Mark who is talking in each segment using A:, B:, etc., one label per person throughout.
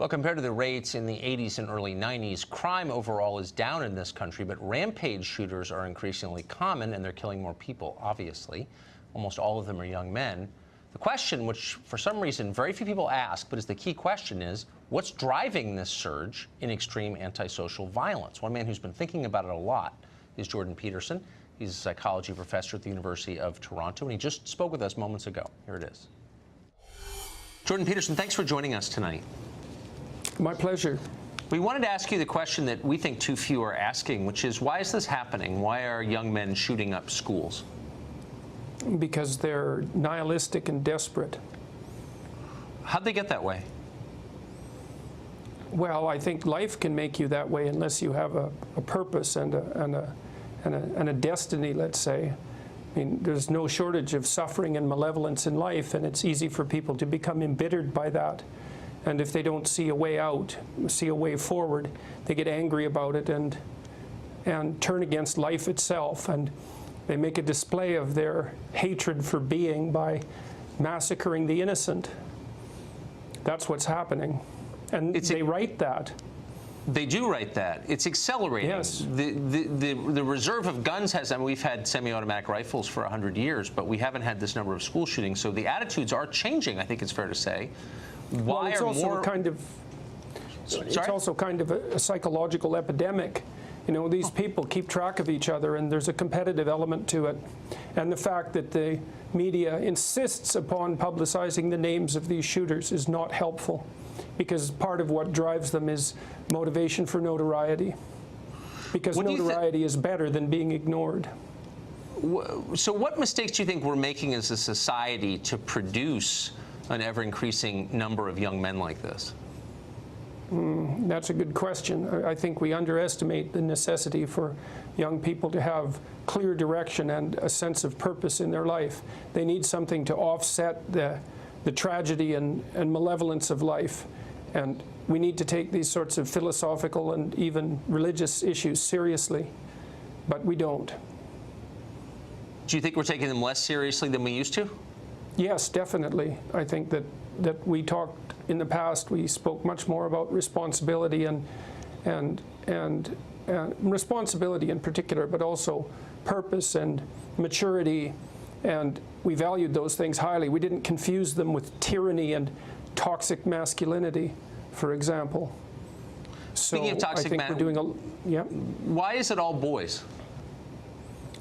A: Well, compared to the rates in the 80s and early 90s, crime overall is down in this country, but rampage shooters are increasingly common, and they're killing more people, obviously. Almost all of them are young men. The question, which for some reason very few people ask, but is the key question, is what's driving this surge in extreme antisocial violence? One man who's been thinking about it a lot is Jordan Peterson. He's a psychology professor at the University of Toronto, and he just spoke with us moments ago. Here it is. Jordan Peterson, thanks for joining us tonight.
B: My pleasure.
A: We wanted to ask you the question that we think too few are asking, which is, why is this happening? Why are young men shooting up schools?
B: Because they're nihilistic and desperate.
A: How'd they get that way?
B: Well, I think life can make you that way unless you have a purpose and a destiny, let's say. I mean, there's no shortage of suffering and malevolence in life, and it's easy for people to become embittered by that. And if they don't see a way out, see a way forward, they get angry about it and turn against life itself. And they make a display of their hatred for being by massacring the innocent. That's what's happening. And they write that.
A: They do write that. It's accelerating.
B: Yes.
A: The reserve of guns has, I mean, we've had semi-automatic rifles for 100 years, but we haven't had this number of school shootings. So the attitudes are changing, I think it's fair to say.
B: Well, it's also kind of a psychological epidemic. You know, these people keep track of each other, and there's a competitive element to it. And the fact that the media insists upon publicizing the names of these shooters is not helpful, because part of what drives them is motivation for notoriety, because notoriety is better than being ignored.
A: So what mistakes do you think we're making as a society to produce an ever-increasing number of young men like this?
B: That's a good question. I think we underestimate the necessity for young people to have clear direction and a sense of purpose in their life. They need something to offset the tragedy and malevolence of life. And we need to take these sorts of philosophical and even religious issues seriously, but we don't.
A: Do you think we're taking them less seriously than we used to?
B: Yes, definitely. I think that we talked in the past, we spoke much more about responsibility and responsibility in particular, but also purpose and maturity, and we valued those things highly. We didn't confuse them with tyranny and toxic masculinity, for example.
A: Speaking of toxic masculinity, why is it all boys?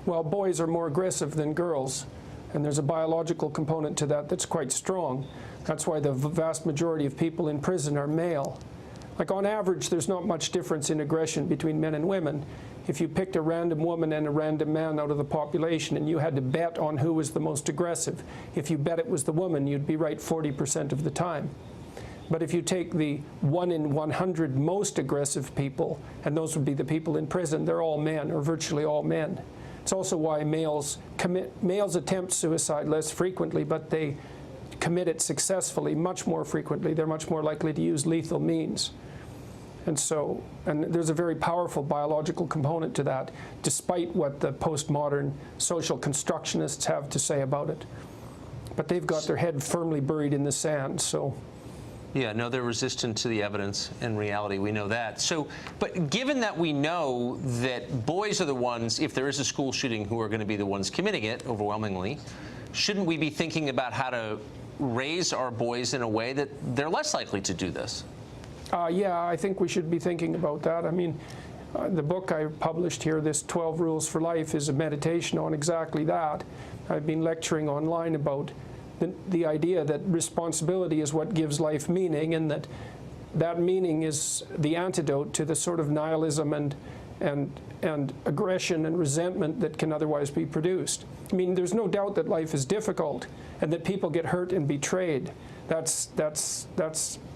B: Well, boys are more aggressive than girls, and there's a biological component to that that's quite strong. That's why the vast majority of people in prison are male. Like, on average, there's not much difference in aggression between men and women. If you picked a random woman and a random man out of the population and you had to bet on who was the most aggressive, if you bet it was the woman, you'd be right 40% of the time. But if you take the 1 in 100 most aggressive people, and those would be the people in prison, they're all men, or virtually all men. It's also why males attempt suicide less frequently, but they commit it successfully much more frequently. They're much more likely to use lethal means. And there's a very powerful biological component to that, despite what the postmodern social constructionists have to say about it. But they've got their head firmly buried in the sand, so.
A: Yeah, no, they're resistant to the evidence and reality. We know that. So, but given that we know that boys are the ones, if there is a school shooting, who are going to be the ones committing it overwhelmingly, shouldn't we be thinking about how to raise our boys in a way that they're less likely to do this?
B: Yeah, I think we should be thinking about that. I mean, the book I published here, this 12 Rules for Life, is a meditation on exactly that. I've been lecturing online about the idea that responsibility is what gives life meaning, and that meaning is the antidote to the sort of nihilism and aggression and resentment that can otherwise be produced. I mean, there's no doubt that life is difficult and that people get hurt and betrayed. That's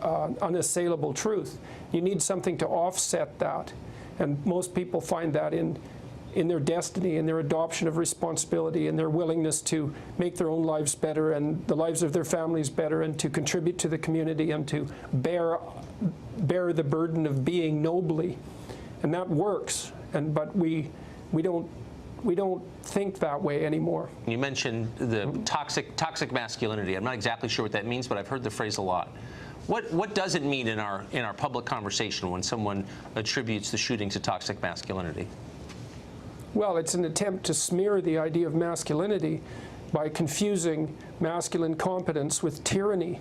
B: unassailable truth. You need something to offset that, and most people find that in their destiny, in their adoption of responsibility, and their willingness to make their own lives better and the lives of their families better, and to contribute to the community and to bear the burden of being nobly. And that works, but we don't think that way anymore.
A: You mentioned the toxic masculinity. I'm not exactly sure what that means, but I've heard the phrase a lot. What does it mean in our public conversation when someone attributes the shooting to toxic masculinity?
B: Well, it's an attempt to smear the idea of masculinity by confusing masculine competence with tyranny.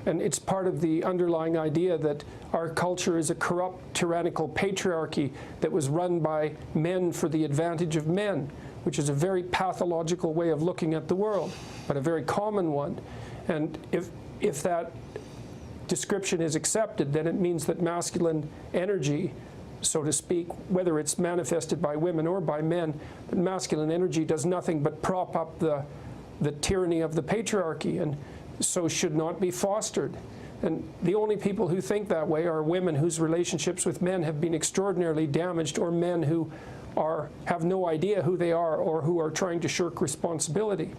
B: And it's part of the underlying idea that our culture is a corrupt, tyrannical patriarchy that was run by men for the advantage of men, which is a very pathological way of looking at the world, but a very common one. And if that description is accepted, then it means that masculine energy, so to speak, whether it's manifested by women or by men, that masculine energy does nothing but prop up the tyranny of the patriarchy, and so should not be fostered. And the only people who think that way are women whose relationships with men have been extraordinarily damaged, or men who have no idea who they are or who are trying to shirk responsibility.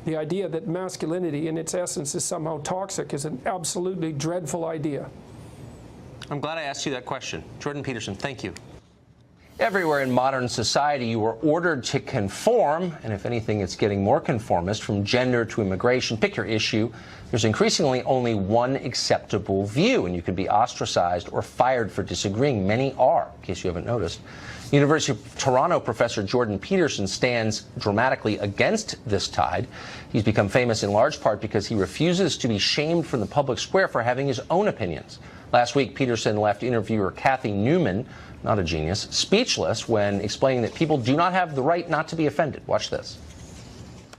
B: The idea that masculinity in its essence is somehow toxic is an absolutely dreadful idea.
A: I'm glad I asked you that question. Jordan Peterson, thank you. Everywhere in modern society, you are ordered to conform, and if anything, it's getting more conformist, from gender to immigration. Pick your issue. There's increasingly only one acceptable view, and you can be ostracized or fired for disagreeing. Many are, in case you haven't noticed. University of Toronto professor Jordan Peterson stands dramatically against this tide. He's become famous in large part because he refuses to be shamed from the public square for having his own opinions. Last week, Peterson left interviewer Kathy Newman, not a genius, speechless when explaining that people do not have the right not to be offended. Watch this.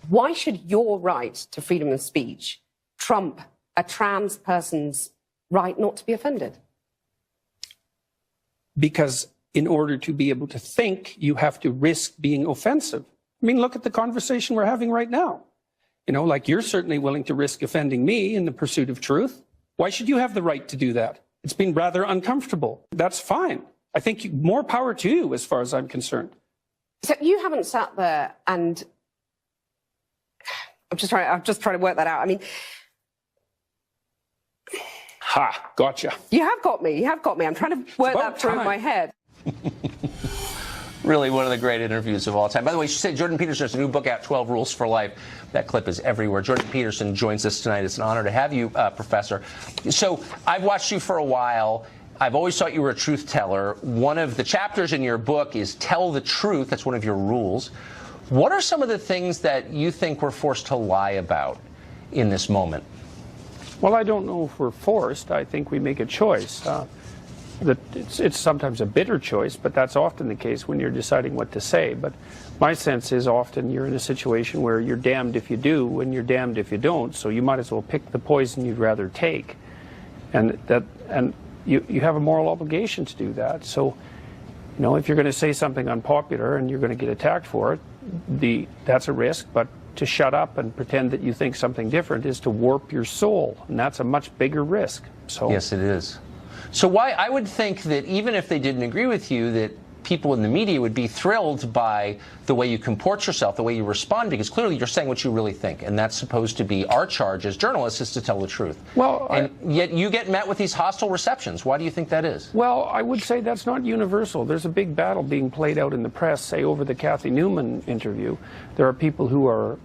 C: Why should your right to freedom of speech trump a trans person's right not to be offended?
D: Because in order to be able to think, you have to risk being offensive. I mean, look at the conversation we're having right now. You know, like, you're certainly willing to risk offending me in the pursuit of truth. Why should you have the right to do that? It's been rather uncomfortable. That's fine. I think more power to you, as far as I'm concerned.
C: So you haven't sat there and I'm just trying to work that out. I mean,
D: Ha, gotcha.
C: you have got me. You have got me. I'm trying to work that through in my head.
A: Really one of the great interviews of all time. By the way, she said Jordan Peterson has a new book out, 12 Rules for Life. That clip is everywhere. Jordan Peterson joins us tonight. It's an honor to have you, Professor. So I've watched you for a while. I've always thought you were a truth teller. One of the chapters in your book is Tell the Truth. That's one of your rules. What are some of the things that you think we're forced to lie about in this moment?
D: Well, I don't know if we're forced. I think we make a choice. That it's sometimes a bitter choice, but that's often the case when you're deciding what to say. But my sense is often you're in a situation where you're damned if you do and you're damned if you don't, so you might as well pick the poison you'd rather take. And you have a moral obligation to do that. So, you know, if you're going to say something unpopular and you're going to get attacked for it, that's a risk. But to shut up and pretend that you think something different is to warp your soul, and that's a much bigger risk. So
A: yes, it is. So why I would think that even if they didn't agree with you, that people in the media would be thrilled by the way you comport yourself, the way you respond, because clearly you're saying what you really think, and that's supposed to be our charge as journalists, is to tell the truth.
D: Well,
A: and yet you get met with these hostile receptions. Why do you think that is?
D: Well, I would say that's not universal. There's a big battle being played out in the press, say over the Kathy Newman interview. There are people who are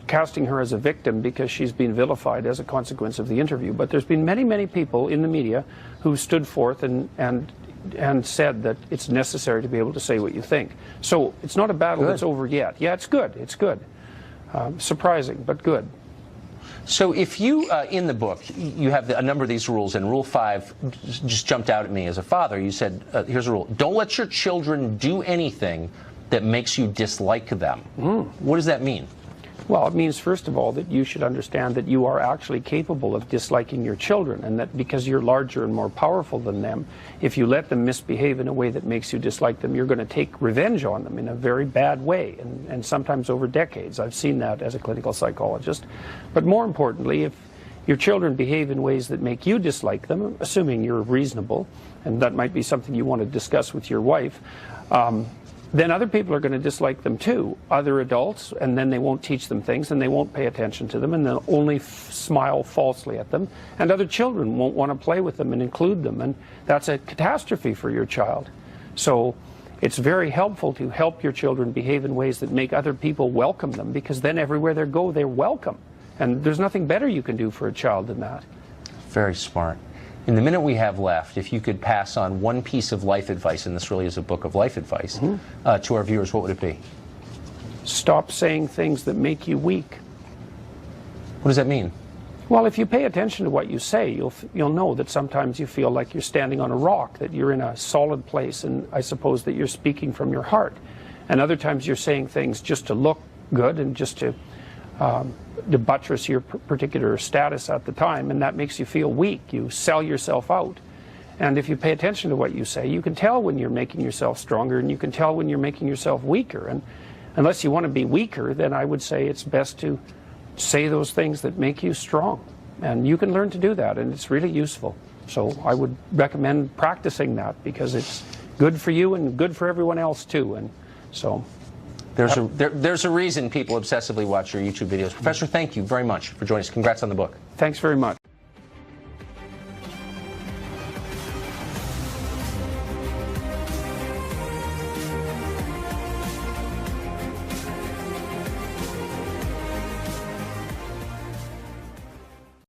D: casting her as a victim because she's been vilified as a consequence of the interview. But there's been many, many people in the media who stood forth and said that it's necessary to be able to say what you think. So it's not a battle that's over yet. Yeah, it's good. It's good. Surprising, but good.
A: So if you, in the book, you have a number of these rules, and Rule 5 just jumped out at me as a father. You said, here's a rule. Don't let your children do anything that makes you dislike them. What does that mean?
D: Well, it means, first of all, that you should understand that you are actually capable of disliking your children, and that because you're larger and more powerful than them, if you let them misbehave in a way that makes you dislike them, you're going to take revenge on them in a very bad way, and sometimes over decades. I've seen that as a clinical psychologist. But more importantly, if your children behave in ways that make you dislike them, assuming you're reasonable, and that might be something you want to discuss with your wife, then other people are going to dislike them too, other adults, and then they won't teach them things, and they won't pay attention to them, and they'll only smile falsely at them, and other children won't want to play with them and include them, and that's a catastrophe for your child. So it's very helpful to help your children behave in ways that make other people welcome them, because then everywhere they go, they're welcome, and there's nothing better you can do for a child than that.
A: Very smart. In the minute we have left, if you could pass on one piece of life advice, and this really is a book of life advice, to our viewers, what would it be?
D: Stop saying things that make you weak.
A: What does that mean?
D: Well, if you pay attention to what you say, you'll know that sometimes you feel like you're standing on a rock, that you're in a solid place, and I suppose that you're speaking from your heart. And other times you're saying things just to look good and just to buttress your particular status at the time, and that makes you feel weak. You sell yourself out. And if you pay attention to what you say, you can tell when you're making yourself stronger, and you can tell when you're making yourself weaker. And unless you want to be weaker, then I would say it's best to say those things that make you strong. And you can learn to do that, and it's really useful. So I would recommend practicing that, because it's good for you and good for everyone else too. And so
A: there's a reason people obsessively watch your YouTube videos. Professor, thank you very much for joining us. Congrats on the book.
D: Thanks very much.